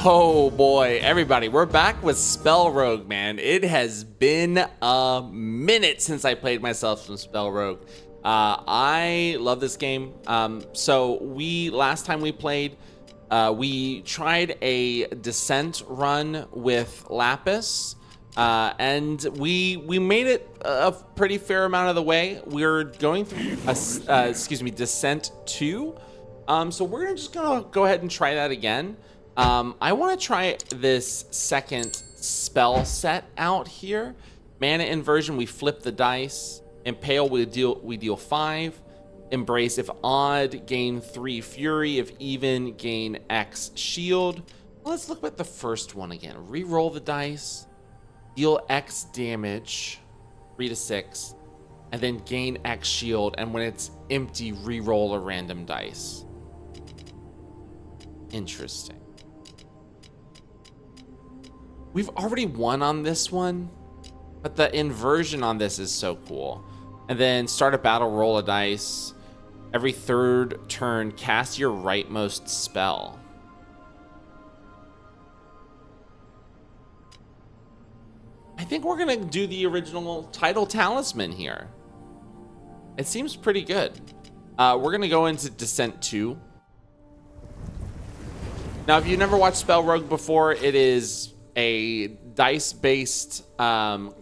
Oh boy, everybody, we're back with SpellRogue, man. It has been a minute since I played myself some SpellRogue. I love this game. So last time we played, we tried a Descent run with Lapis, and we made it a pretty fair amount of the way. We're going through Descent 2. So we're just gonna go ahead and try that again. I want to try this second spell set out here. Mana Inversion, we flip the dice. Impale, we deal 5. Embrace, if odd, gain 3 Fury. If even, gain X Shield. Let's look at the first one again. Reroll the dice, deal X damage, 3 to 6, and then gain X Shield. And when it's empty, reroll a random dice. Interesting. We've already won on this one, but the inversion on this is so cool. And then start a battle, roll a dice. Every third turn, cast your rightmost spell. I think we're gonna do the original title talisman here. It seems pretty good. We're gonna go into Descent 2. Now, if you've never watched SpellRogue before, it is a dice-based roguelike.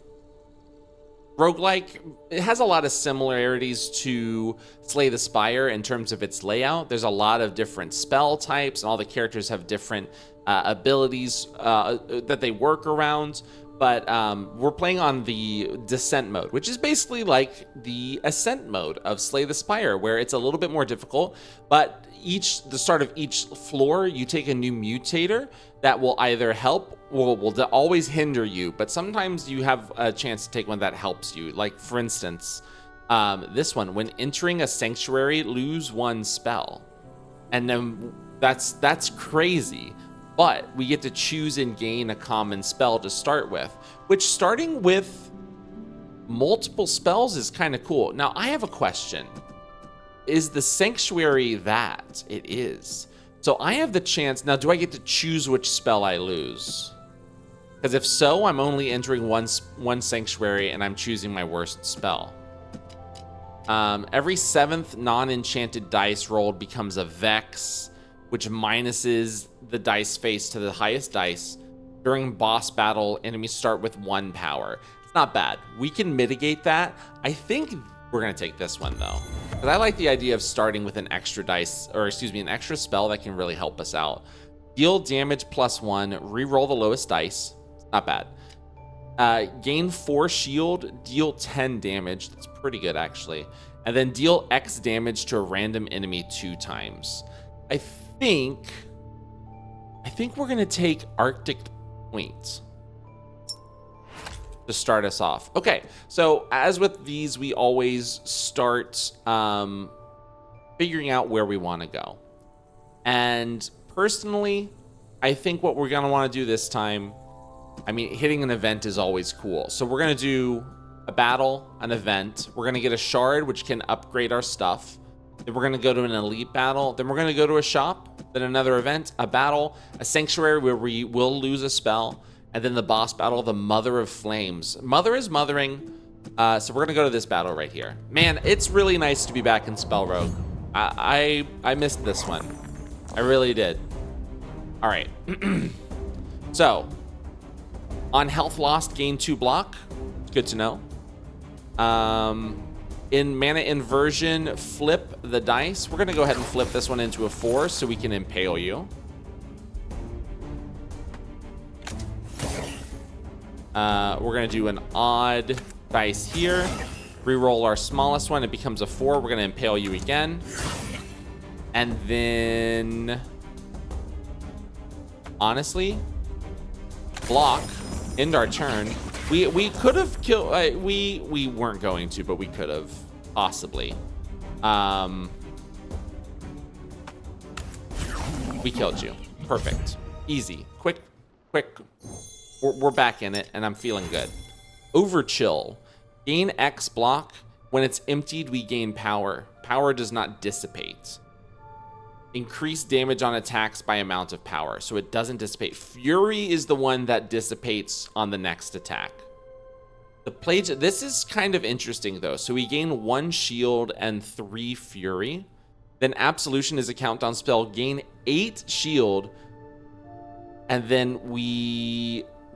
It has a lot of similarities to Slay the Spire in terms of its layout. There's a lot of different spell types, and all the characters have different abilities that they work around. But we're playing on the Descent mode, which is basically like the Ascent mode of Slay the Spire, where it's a little bit more difficult. But the start of each floor, you take a new mutator that will either help or will always hinder you. But sometimes you have a chance to take one that helps you. Like, for instance, this one, when entering a sanctuary, lose 1 spell. And then that's crazy. But we get to choose and gain a common spell to start with, which starting with multiple spells is kind of cool. Now, I have a question. Is the sanctuary that? It is. So I have the chance. Now, do I get to choose which spell I lose? Because if so, I'm only entering one sanctuary and I'm choosing my worst spell. Every 7th non-enchanted dice rolled becomes a Vex, which minuses the dice face to the highest dice. During boss battle, enemies start with 1 power. It's not bad. We can mitigate that. I think we're gonna take this one though, because I like the idea of starting with an extra dice, or excuse me, an extra spell that can really help us out. Deal damage +1, re-roll the lowest dice. It's not bad. Gain 4 shield, deal 10 damage. That's pretty good actually. And then deal X damage to a random enemy 2 times. I think we're gonna take Arctic Point to start us off. Okay, so as with these, we always start figuring out where we want to go. And personally, I think what we're gonna want to do this time, I mean, hitting an event is always cool. So we're gonna do a battle, an event. We're gonna get a shard, which can upgrade our stuff. Then we're gonna go to an elite battle. Then we're gonna go to a shop. Then another event, a battle, a sanctuary where we will lose a spell, and then the boss battle, the Mother of Flames. Mother is mothering. So we're gonna go to this battle right here. Man, it's really nice to be back in SpellRogue. I missed this one. I really did. All right. So on health lost, gain 2 block. Good to know. In Mana Inversion, flip the dice. We're gonna go ahead and flip this one into a 4 so we can impale you. We're gonna do an odd dice here. Reroll our smallest one, it becomes a 4. We're gonna impale you again. And then, honestly, block, end our turn. We could have killed, we weren't going to, but we could have, possibly. We killed you. Perfect. Easy. Quick. We're back in it, and I'm feeling good. Overchill. Gain X block. When it's emptied, we gain power. Power does not dissipate. increase damage on attacks by amount of power, so it doesn't dissipate. Fury is the one that dissipates on the next attack. The Plage, this is kind of interesting though. So we gain 1 shield and 3 fury. Then Absolution is a countdown spell. Gain 8 shield. And then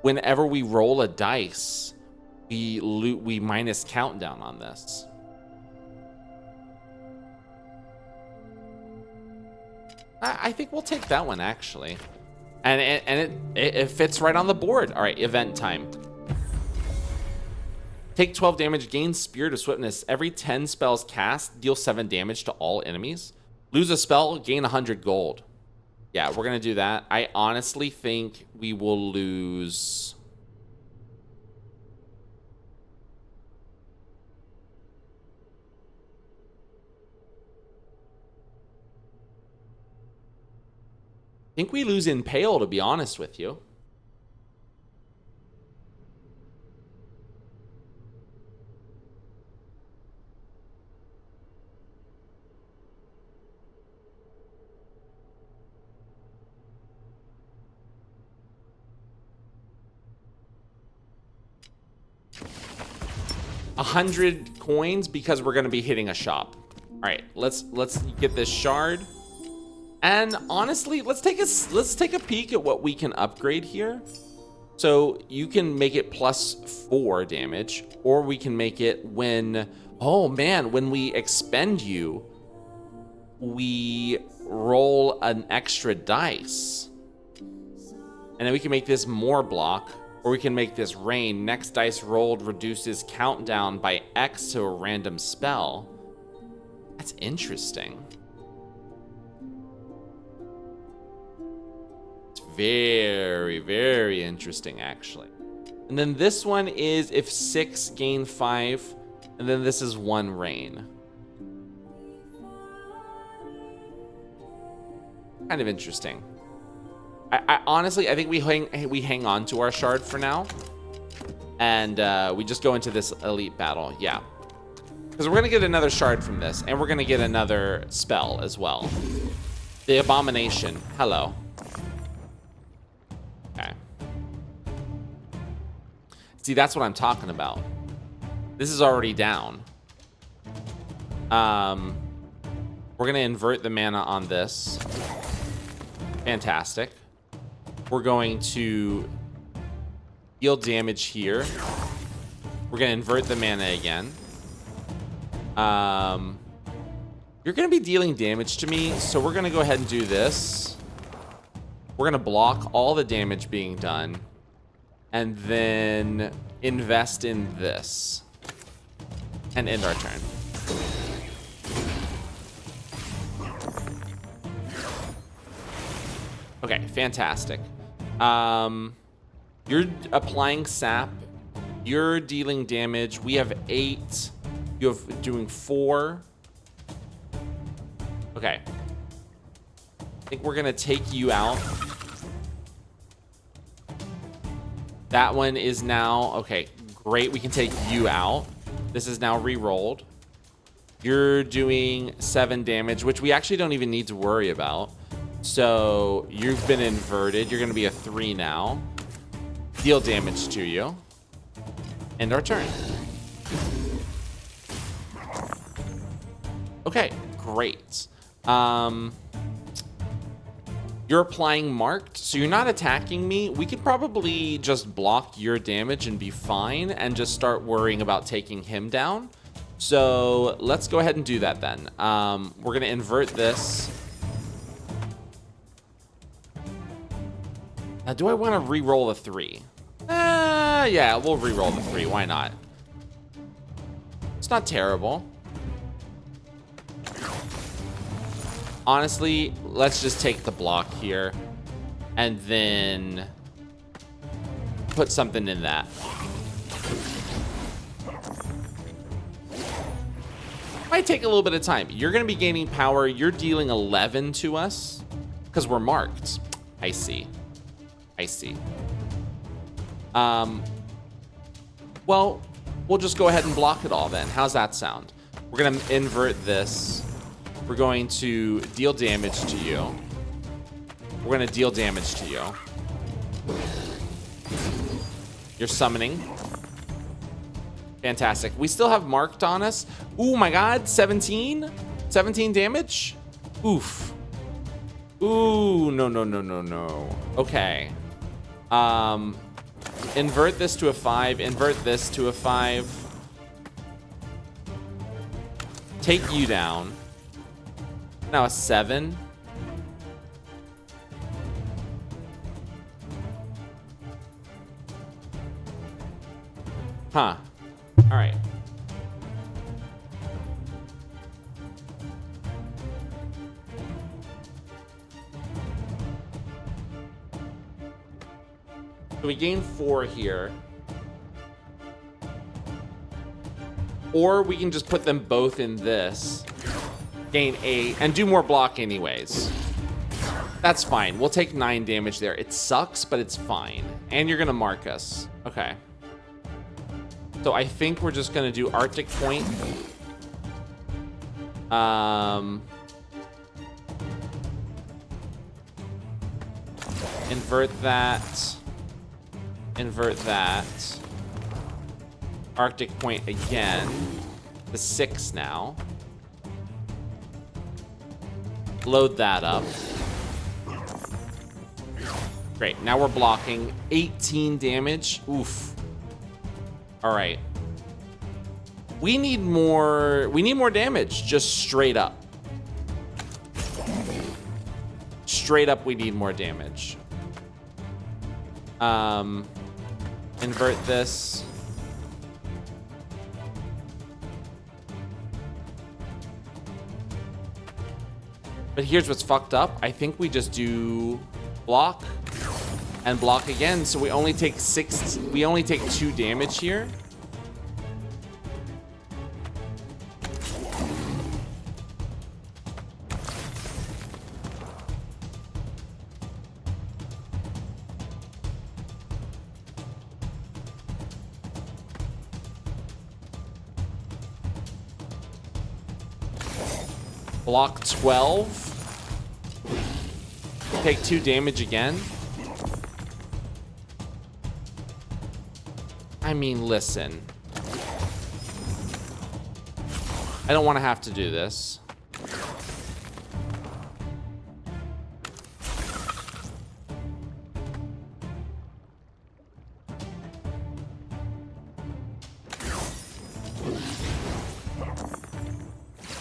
whenever we roll a dice, we minus countdown on this. I think we'll take that one actually. And it fits right on the board. All right, event time. Take 12 damage, gain Spirit of Swiftness. Every 10 spells cast, deal 7 damage to all enemies. Lose a spell, gain 100 gold. Yeah, we're going to do that. I honestly think we will lose... I think we lose Impale, to be honest with you. $100 coins because we're going to be hitting a shop. All right, let's get this shard. And honestly, let's take a peek at what we can upgrade here. So you can make it +4 damage, or we can make it when, oh man, when we expend you, we roll an extra dice. And then we can make this more block, or we can make this rain. Next dice rolled reduces countdown by X to a random spell. That's interesting. It's very, very interesting, actually. And then this one is if 6 gain 5, and then this is 1 rain. Kind of interesting. I honestly, I think we hang on to our shard for now, and we just go into this elite battle. Yeah, because we're gonna get another shard from this, and we're gonna get another spell as well. The Abomination. Hello. Okay. See, that's what I'm talking about. This is already down. We're gonna invert the mana on this. Fantastic. We're going to deal damage here. We're going to invert the mana again. You're going to be dealing damage to me, so we're going to go ahead and do this. We're going to block all the damage being done, and then invest in this, and end our turn. Okay, fantastic. You're applying sap. You're dealing damage. We have 8. You have doing 4. Okay. I think we're gonna take you out. That one is now okay. Great. We can take you out. This is now re-rolled. You're doing 7 damage, which we actually don't even need to worry about. So you've been inverted. You're going to be a 3 now. Deal damage to you. End our turn. Okay, great. You're applying marked, so you're not attacking me. We could probably just block your damage and be fine and just start worrying about taking him down. So let's go ahead and do that then. We're going to invert this. Now, do I want to re-roll a 3? Yeah, we'll re-roll the 3. Why not? It's not terrible. Honestly, let's just take the block here and then put something in that. Might take a little bit of time. You're going to be gaining power. You're dealing 11 to us because we're marked. I see. I see. Well, we'll just go ahead and block it all then. How's that sound? We're going to invert this. We're going to deal damage to you. We're going to deal damage to you. You're summoning. Fantastic. We still have marked on us. Oh my god, 17? 17 damage? Oof. Ooh, no, no, no, no, no. Okay. Invert this to a 5. Invert this to a 5. Take you down. Now a 7. Huh. All right. So we gain 4 here. Or we can just put them both in this. Gain 8 and do more block anyways. That's fine. We'll take 9 damage there. It sucks, but it's fine. And you're gonna mark us. Okay. So I think we're just gonna do Arctic Point. Invert that. Invert that. Arctic Point again. The 6 now. Load that up. Great. Now we're blocking 18 damage. Oof. All right. We need more damage, just straight up. Straight up, we need more damage. Invert this. But here's what's fucked up. I think we just do block and block again. So we only take 2 damage here. Block 12. Take 2 damage again. I mean, listen. I don't want to have to do this.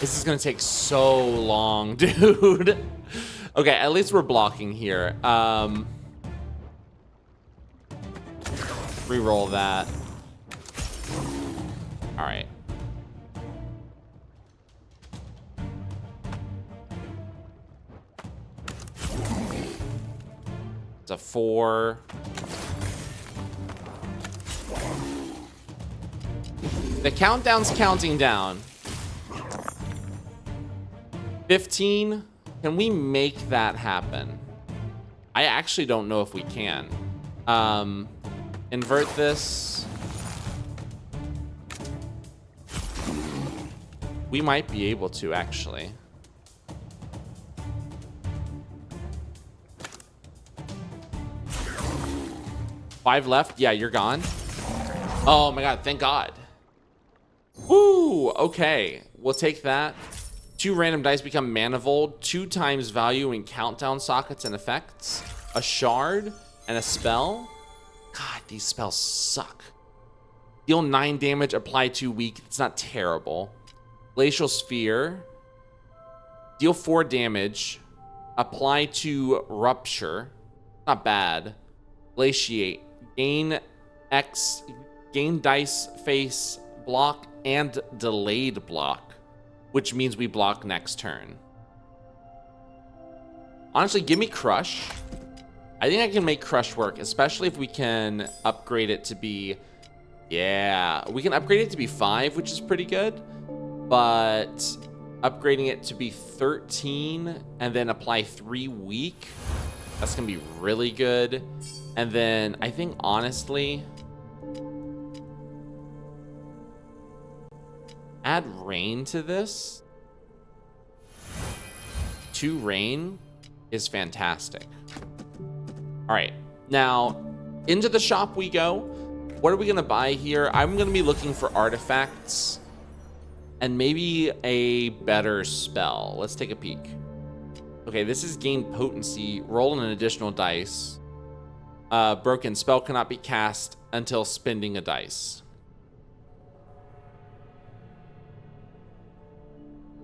This is gonna take so long, dude. Okay, at least we're blocking here. Reroll that. All right. It's a 4. The countdown's counting down. 15. Can we make that happen? I actually don't know if we can. Invert this. We might be able to, actually. Five left. Yeah, you're gone. Oh my god, thank god. Woo! Okay, we'll take that. 2 random dice become manifold, 2 times value in countdown sockets and effects, a shard, and a spell. God, these spells suck. Deal 9 damage, apply 2 weak. It's not terrible. Glacial Sphere. Deal 4 damage, apply to Rupture. Not bad. Glaciate. Gain dice, face, block, and delayed block. Which means we block next turn. Honestly, give me Crush. I think I can make Crush work, especially if we can upgrade it to be... Yeah, we can upgrade it to be 5, which is pretty good. But upgrading it to be 13 and then apply 3 weak, that's going to be really good. And then I think, honestly... add rain to this. 2 rain is fantastic. All right, now into the shop we go. What are we gonna buy here? I'm gonna be looking for artifacts and maybe a better spell. Let's take a peek. Okay, this is gain potency. Roll an additional dice. Broken spell cannot be cast until spending a dice.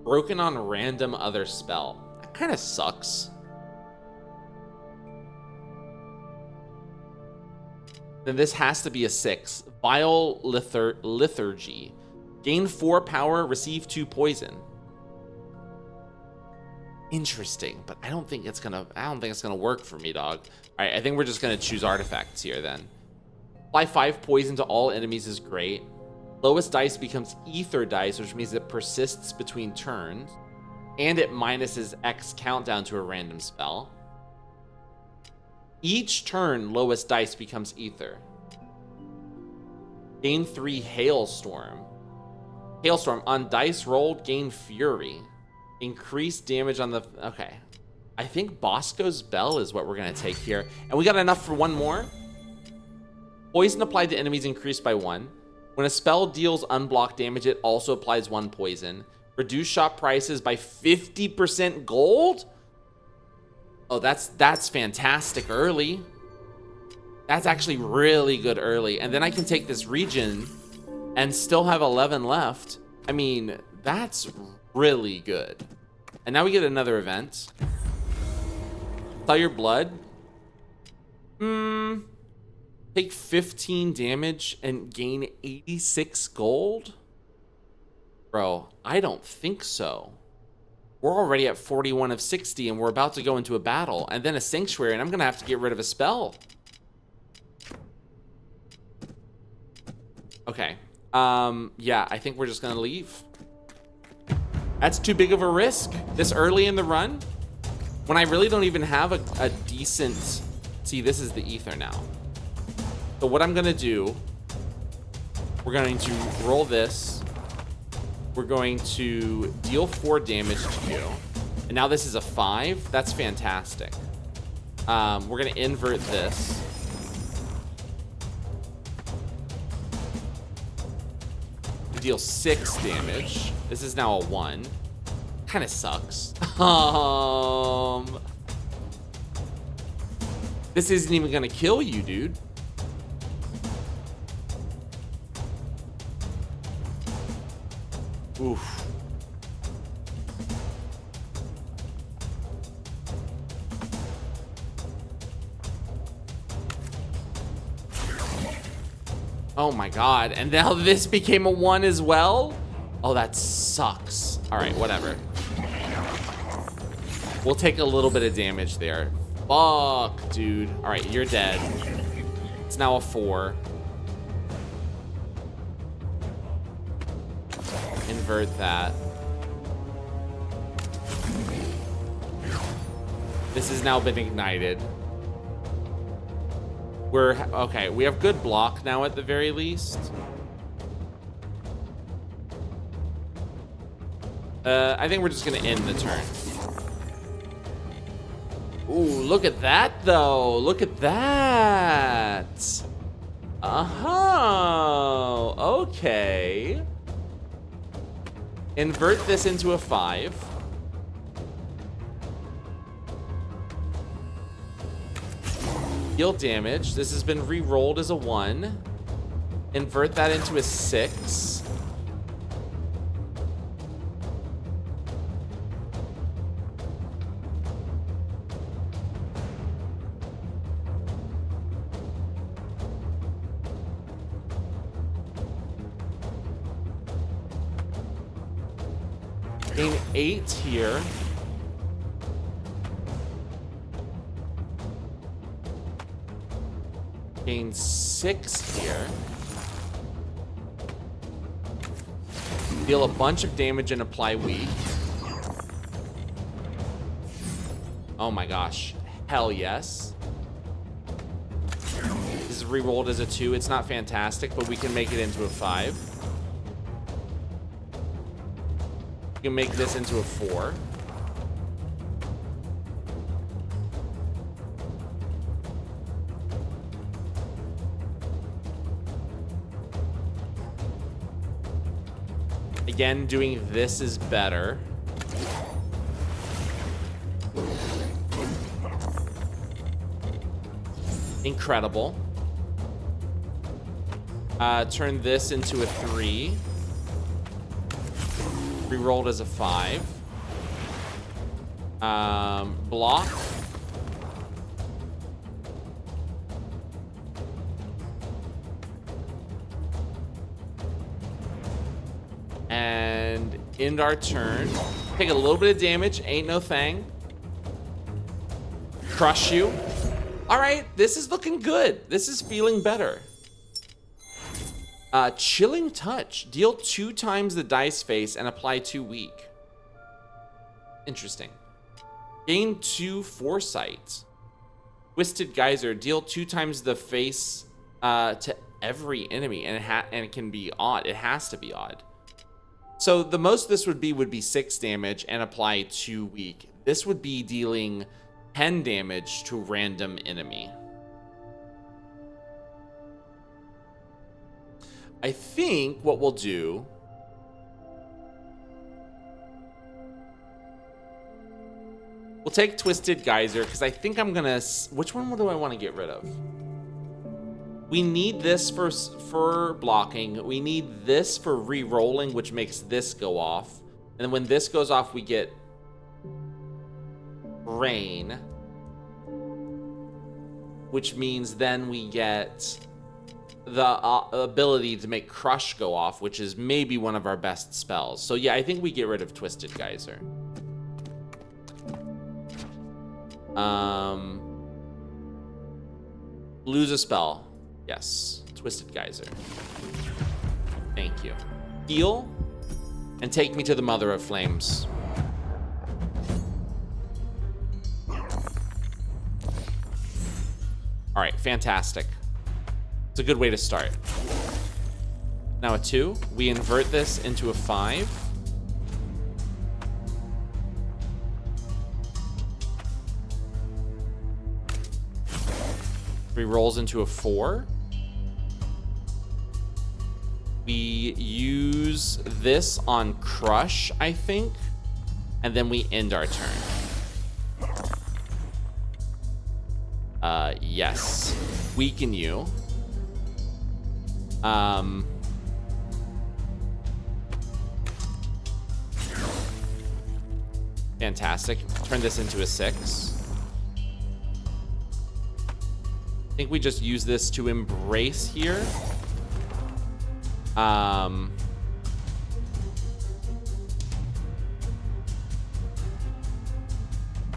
Broken on random other spell. That kind of sucks. Then this has to be a 6. Vile Lethargy. Gain 4 power, receive 2 poison. Interesting, but I don't think it's gonna work for me, dog. All right, I think we're just gonna choose artifacts here then. Apply 5 poison to all enemies is great. Lowest dice becomes ether dice, which means it persists between turns, and it minuses X countdown to a random spell. Each turn, lowest dice becomes ether. Gain 3 hailstorm. Hailstorm on dice rolled, gain fury. Increase damage on the... Okay. I think Bosco's Bell is what we're going to take here. And we got enough for one more. Poison applied to enemies increased by 1. When a spell deals unblocked damage, it also applies 1 poison. Reduce shop prices by 50% gold? Oh, that's fantastic early. That's actually really good early. And then I can take this region and still have 11 left. I mean, that's really good. And now we get another event. Sell your blood. Take 15 damage and gain 86 gold? Bro, I don't think so. We're already at 41 of 60 and we're about to go into a battle and then a sanctuary and I'm gonna have to get rid of a spell. Okay. Yeah, I think we're just gonna leave. That's too big of a risk this early in the run when I really don't even have a decent... See, this is the ether now. So what I'm gonna do, we're going to roll this. We're going to deal 4 damage to you. And now this is a 5. That's fantastic. We're gonna invert this. Deal 6 damage. This is now a 1. Kind of sucks. This isn't even gonna kill you, dude. Oof. Oh my god, and now this became a 1 as well? Oh, that sucks. All right, whatever. We'll take a little bit of damage there. Fuck, dude. All right, you're dead. It's now a 4. Invert that. This has now been ignited. We're okay. We have good block now at the very least. I think we're just gonna end the turn. Ooh, look at that though. Look at that. Okay. Invert this into a 5. Deal damage. This has been re-rolled as a 1. Invert that into a 6. Gain 8 here. Gain 6 here. Deal a bunch of damage and apply weak. Oh my gosh. Hell yes. This is re-rolled as a 2. It's not fantastic, but we can make it into a 5. We can make this into a 4. Again, doing this is better. Incredible. Turn this into a 3. Rerolled as a 5. Block. And end our turn. Take a little bit of damage. Ain't no thing. Crush you. All right, this is looking good. This is feeling better. Chilling Touch. Deal 2 times the dice face and apply 2 weak. Interesting. Gain 2 foresight. Twisted Geyser. Deal 2 times the face to every enemy, and it can be odd. It has to be odd. So the most this would be 6 damage and apply 2 weak. This would be dealing 10 damage to a random enemy. I think what we'll do... We'll take Twisted Geyser, because I think I'm gonna... Which one do I want to get rid of? We need this for blocking. We need this for re-rolling, which makes this go off. And then when this goes off, we get Rain. Which means then we get the ability to make Crush go off, which is maybe one of our best spells. So yeah, I think we get rid of Twisted Geyser. Lose a spell. Yes. Twisted Geyser. Thank you. Heal. And take me to the Mother of Flames. Alright, fantastic. It's a good way to start. Now a 2. We invert this into a 5. Rerolls into a 4. We use this on Crush, I think, and then we end our turn. Yes. Weaken you. Fantastic. Turn this into a 6. I think we just use this to embrace here.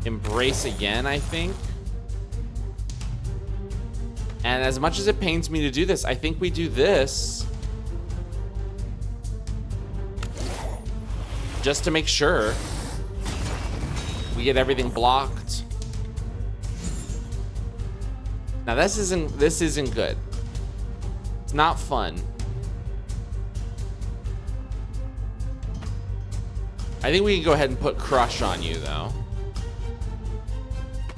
Embrace again, I think. And as much as it pains me to do this, I think we do this just to make sure we get everything blocked. Now this isn't good. It's not fun. I think we can go ahead and put Crush on you though.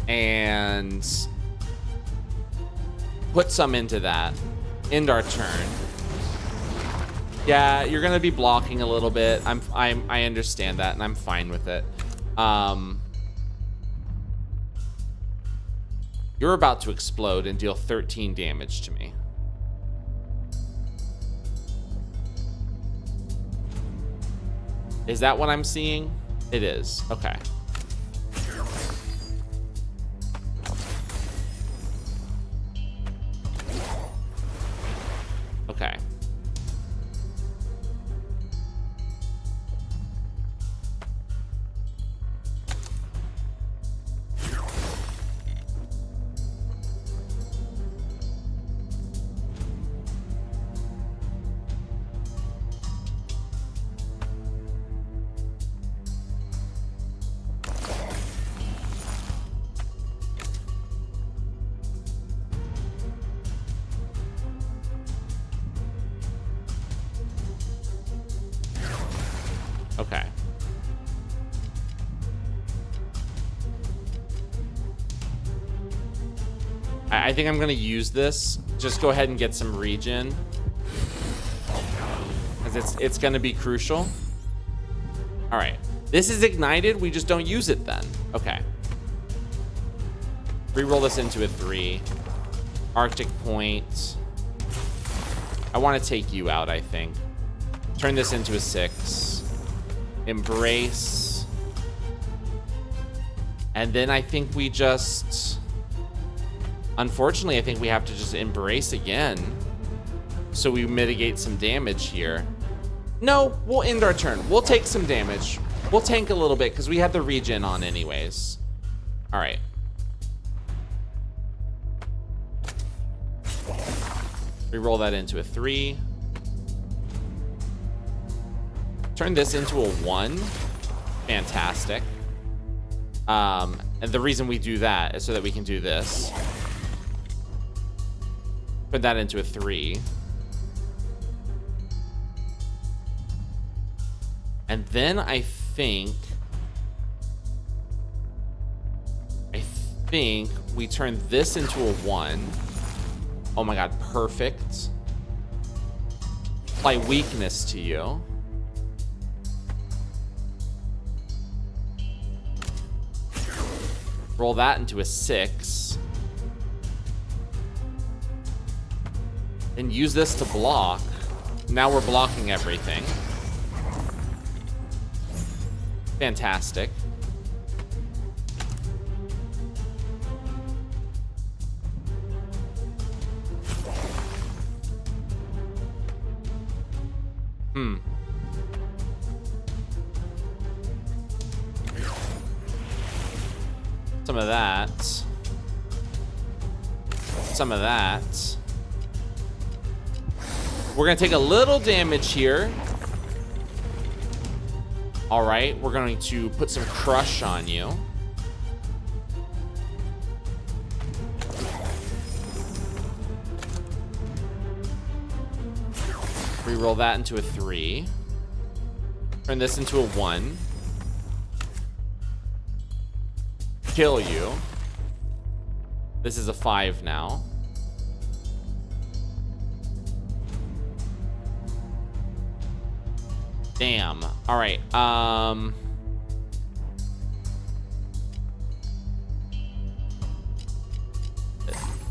And put some into that. End our turn. Yeah, you're gonna be blocking a little bit. I understand that, and I'm fine with it. You're about to explode and deal 13 damage to me. Is that what I'm seeing? It is. Okay. Okay. Okay. I think I'm gonna use this. Just go ahead and get some regen. because it's going to be crucial. All right. This is ignited. We just don't use it then. Okay. Reroll this into a 3. Arctic Point. I want to take you out, I think. Turn this into a 6. Embrace. And then I think we just... Unfortunately, I think we have to just embrace again. So we mitigate some damage here. No, we'll end our turn. We'll take some damage. We'll tank a little bit because we have the regen on anyways. All right. Reroll that into a 3. Turn this into a 1. Fantastic. And the reason we do that is so that we can do this. Put that into a 3. And then I think we turn this into a 1. Oh my god, perfect. Apply weakness to you. Roll that into a 6. And use this to block. Now we're blocking everything. Fantastic. Some of that. Some of that. We're gonna take a little damage here. All right, we're going to put some crush on you. Reroll that into a 3. Turn this into a 1. Kill you. This is a 5 now. Damn. All right.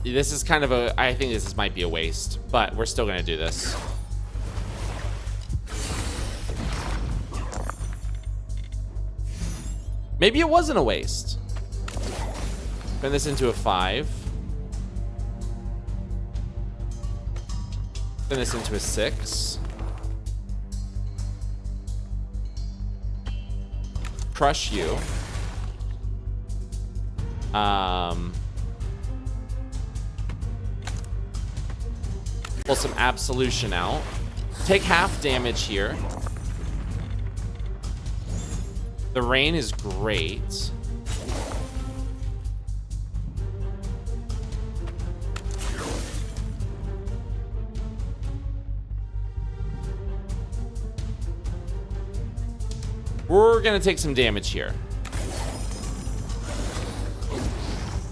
This is kind of a... I think this might be a waste, but we're still going to do this. Maybe it wasn't a waste. Turn this into a 5. Turn this into a 6. Crush you. Pull some absolution out. Take half damage here. The rain is great. We're gonna take some damage here.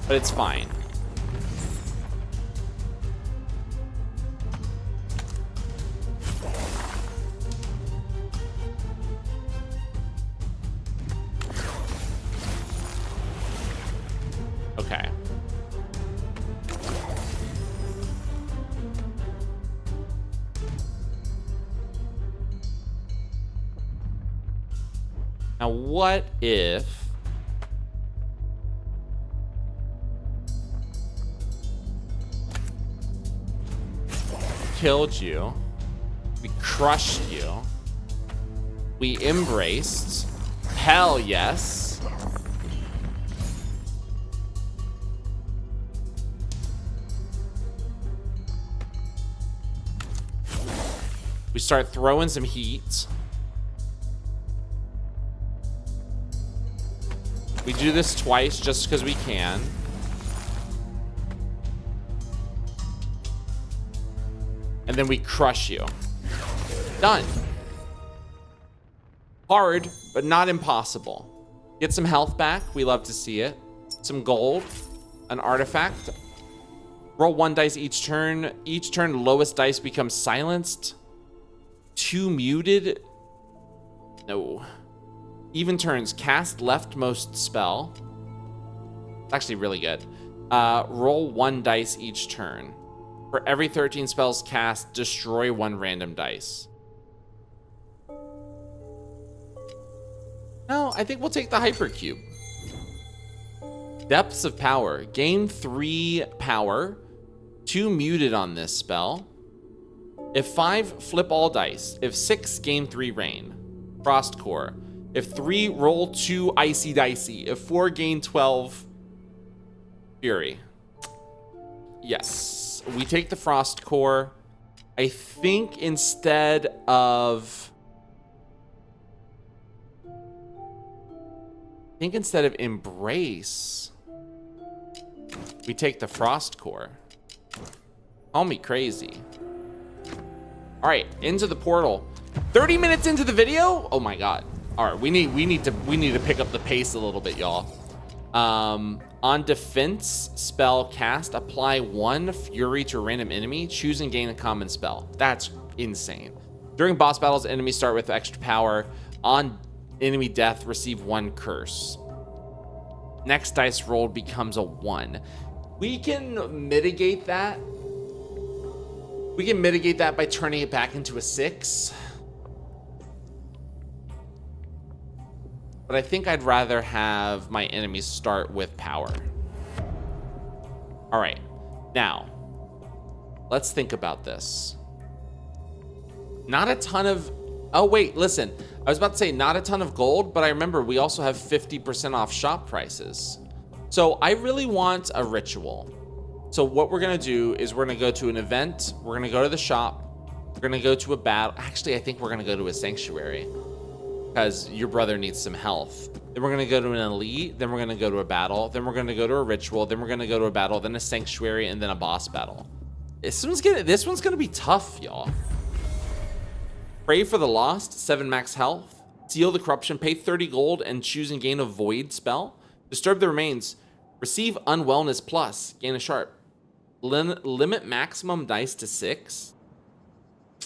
But it's fine. Okay. Now, what if killed you, we crushed you, we embraced, hell yes, we start throwing some heat. We do this twice just because we can. And then we crush you. Done. Hard, but not impossible. Get some health back. We love to see it. Some gold. An artifact. Roll 1 dice each turn. Each turn, lowest dice becomes silenced. 2 muted. No. Even turns. Cast leftmost spell. It's actually really good. Roll 1 dice each turn. For every 13 spells cast, destroy 1 random dice. No, I think we'll take the hypercube. Depths of Power. Gain 3 power. 2 muted on this spell. If 5, flip all dice. If 6, gain 3 rain. Frost Core. If 3, roll 2 icy dicey. If 4, gain 12 fury. Yes, we take the Frost Core. I think instead of Embrace, we take the Frost Core. Call me crazy. All right, into the portal. 30 minutes into the video? Oh my god. All right, we need to pick up the pace a little bit, y'all. On defense spell cast, apply 1 fury to a random enemy, choose and gain a common spell. That's insane. During boss battles, enemies start with extra power. On enemy death, receive 1 curse. Next dice rolled becomes a 1. We can mitigate that. We can mitigate that by turning it back into a 6. But I think I'd rather have my enemies start with power. All right, now, let's think about this. Not a ton of, oh wait, listen. I was about to say not a ton of gold, but I remember we also have 50% off shop prices. So I really want a ritual. So what we're gonna do is we're gonna go to an event, we're gonna go to the shop, we're gonna go to a battle. Actually, I think we're gonna go to a sanctuary, because your brother needs some health. Then we're gonna go to an elite, then we're gonna go to a battle, then we're gonna go to a ritual, then we're gonna go to a battle, then a sanctuary, and then a boss battle. This one's gonna be tough, y'all. Pray for the Lost, 7 max health. Seal the Corruption, pay 30 gold and choose and gain a Void spell. Disturb the Remains, receive Unwellness plus, gain a Sharp. Limit maximum dice to 6. I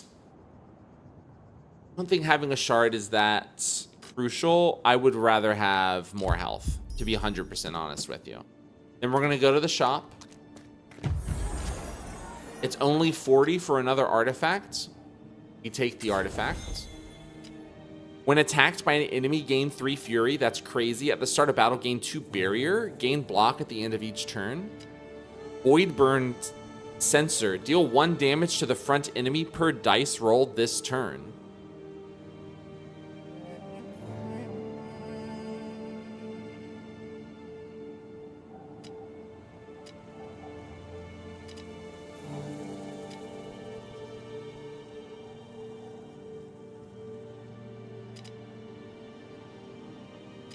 don't think having a shard is that crucial. I would rather have more health, to be 100% honest with you. Then we're going to go to the shop. It's only 40 for another artifact. We take the artifact. When attacked by an enemy, gain 3 fury. That's crazy. At the start of battle, gain 2 barrier. Gain block at the end of each turn. Void burn sensor. Deal 1 damage to the front enemy per dice rolled this turn.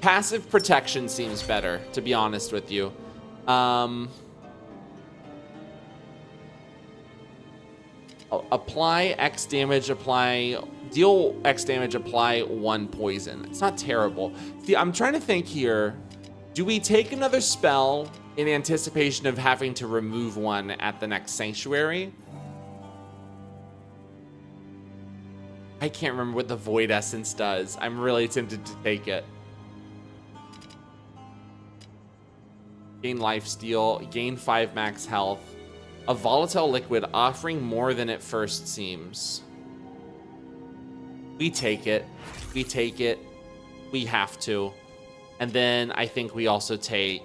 Passive protection seems better, to be honest with you. Apply X damage, deal X damage, apply 1 poison. It's not terrible. See, I'm trying to think here. Do we take another spell in anticipation of having to remove 1 at the next sanctuary? I can't remember what the Void Essence does. I'm really tempted to take it. Gain lifesteal, gain 5 max health. A volatile liquid offering more than it first seems. We take it. We take it. We have to. And then I think we also take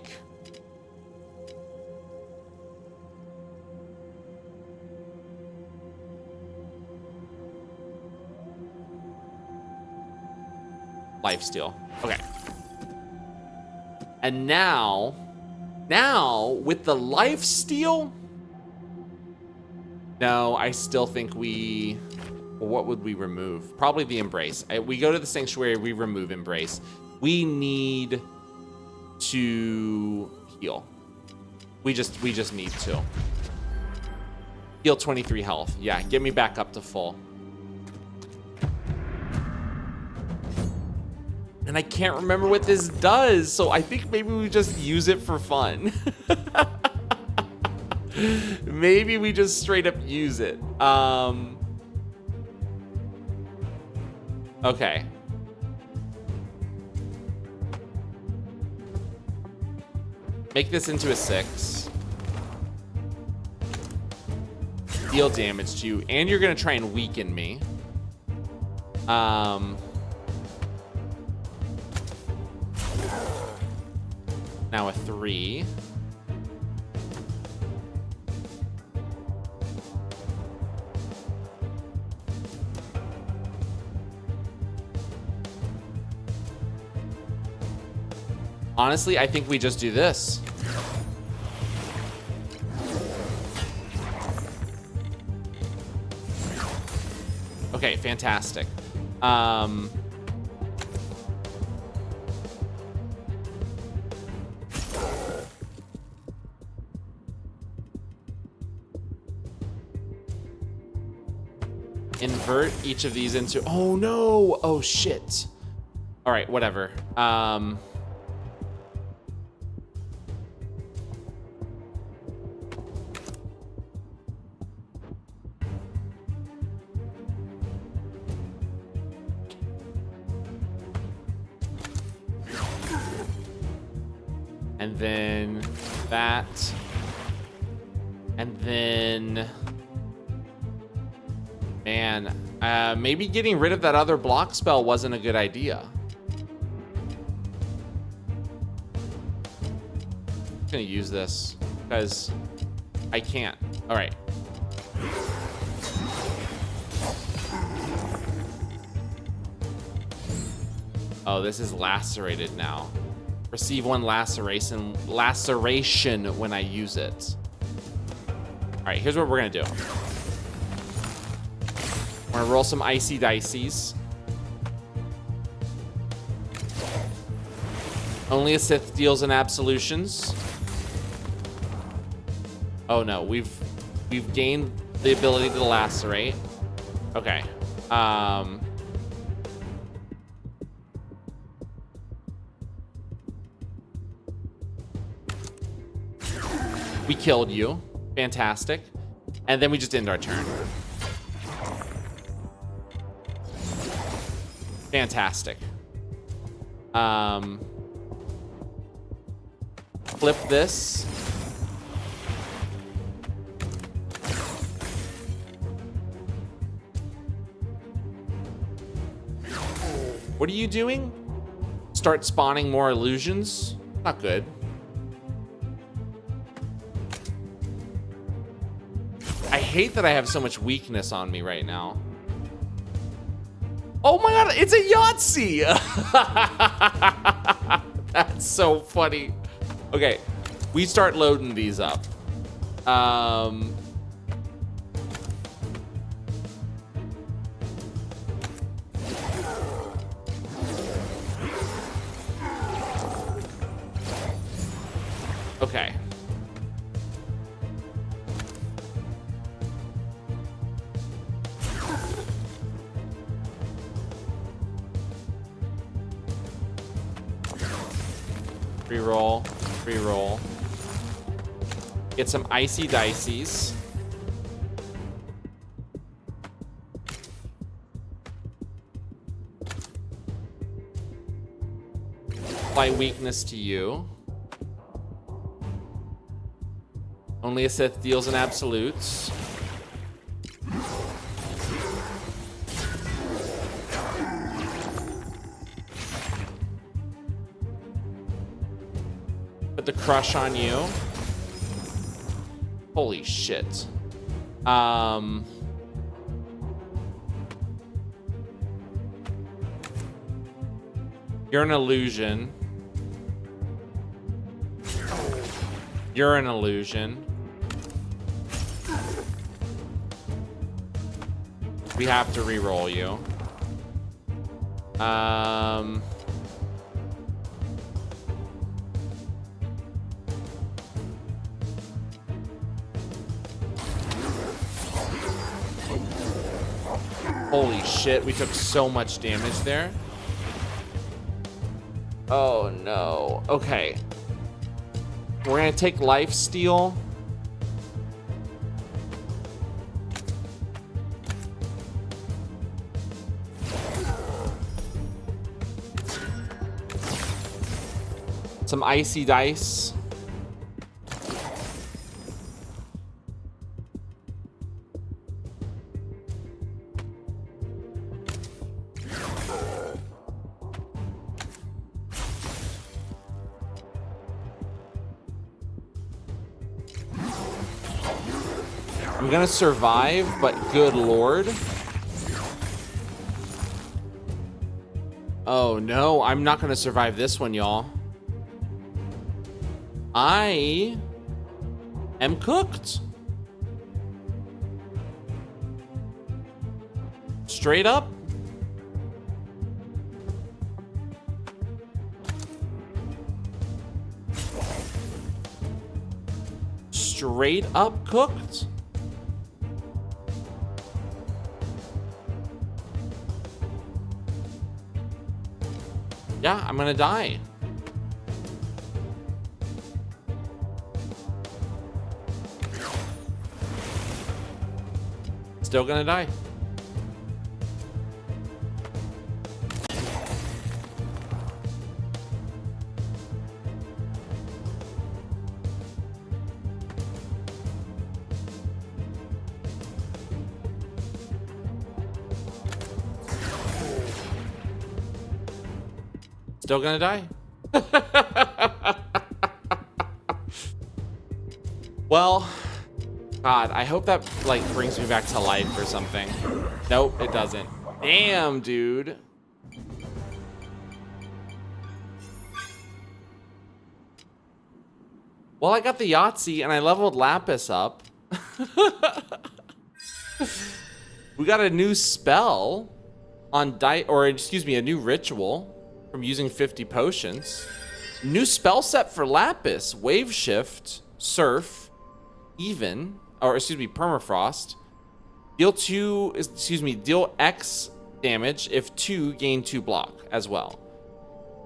lifesteal. Okay. And now with the lifesteal, no, I still think we, well, what would we remove? Probably the Embrace. We go to the Sanctuary, we remove Embrace. We need to heal. We just need to. Heal 23 health. Yeah, get me back up to full. And I can't remember what this does, so I think maybe we just use it for fun. Maybe we just straight up use it. Okay. Make this into a 6. Deal damage to you, and you're gonna try and weaken me. Now a 3. Honestly, I think we just do this. Okay, fantastic. Invert each of these into... Oh, no! Oh, shit. All right, whatever. And then that. And then... Man, maybe getting rid of that other block spell wasn't a good idea. I'm gonna use this because I can't. All right. Oh, this is lacerated now. Receive 1 laceration when I use it. All right, here's what we're gonna do. We're gonna roll some icy dices. Only a Sith deals in absolutions. Oh no, we've gained the ability to lacerate. Okay. We killed you. Fantastic. And then we just end our turn. Fantastic. Flip this. What are you doing? Start spawning more illusions? Not good. I hate that I have so much weakness on me right now. Oh my god, it's a Yahtzee! That's so funny. Okay, we start loading these up. Okay. Reroll, reroll. Get some icy dices. Apply weakness to you. Only a Sith deals in absolutes. Put the crush on you. Holy shit. You're an illusion. You're an illusion. We have to re-roll you. Holy shit, we took so much damage there. Oh no. Okay. We're gonna take lifesteal. Some icy dice. I'm gonna survive, but good lord. Oh no, I'm not gonna survive this one, y'all. I am cooked. Straight up. Straight up cooked. Yeah, I'm gonna die. Still gonna die. Still gonna die. Well, God, I hope that like brings me back to life or something. Nope, it doesn't. Damn, dude. Well, I got the Yahtzee and I leveled Lapis up. We got a new spell on a new ritual from using 50 potions. New spell set for Lapis, Wave Shift, Surf, Permafrost. Deal X damage if 2, gain 2 block as well.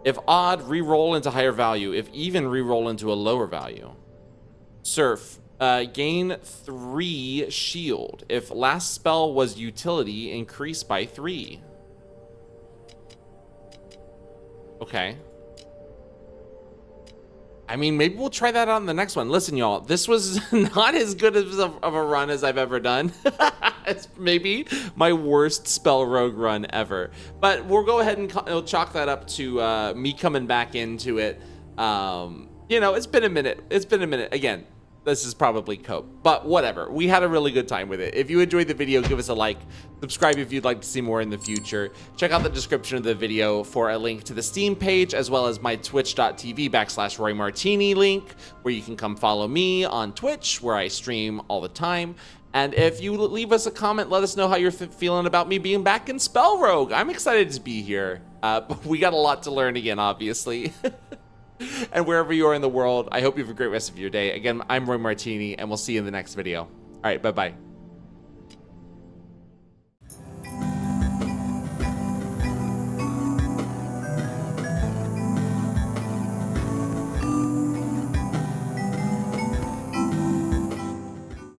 If odd, re-roll into higher value. If even, re-roll into a lower value. Surf, gain 3 shield. If last spell was utility, increase by 3. Okay. I mean, maybe we'll try that out in the next one. Listen, y'all, this was not as good of a run as I've ever done. It's maybe my worst SpellRogue run ever. But we'll go ahead and chalk that up to me coming back into it. You know, it's been a minute. Again, this is probably cope, but whatever. We had a really good time with it. If you enjoyed the video, give us a like. Subscribe if you'd like to see more in the future. Check out the description of the video for a link to the Steam page, as well as my twitch.tv/RoyMartini link, where you can come follow me on Twitch, where I stream all the time. And if you leave us a comment, let us know how you're feeling about me being back in SpellRogue. I'm excited to be here. But we got a lot to learn again, obviously. And wherever you are in the world, I hope you have a great rest of your day. Again, I'm Roy Martini, and we'll see you in the next video. All right, bye-bye.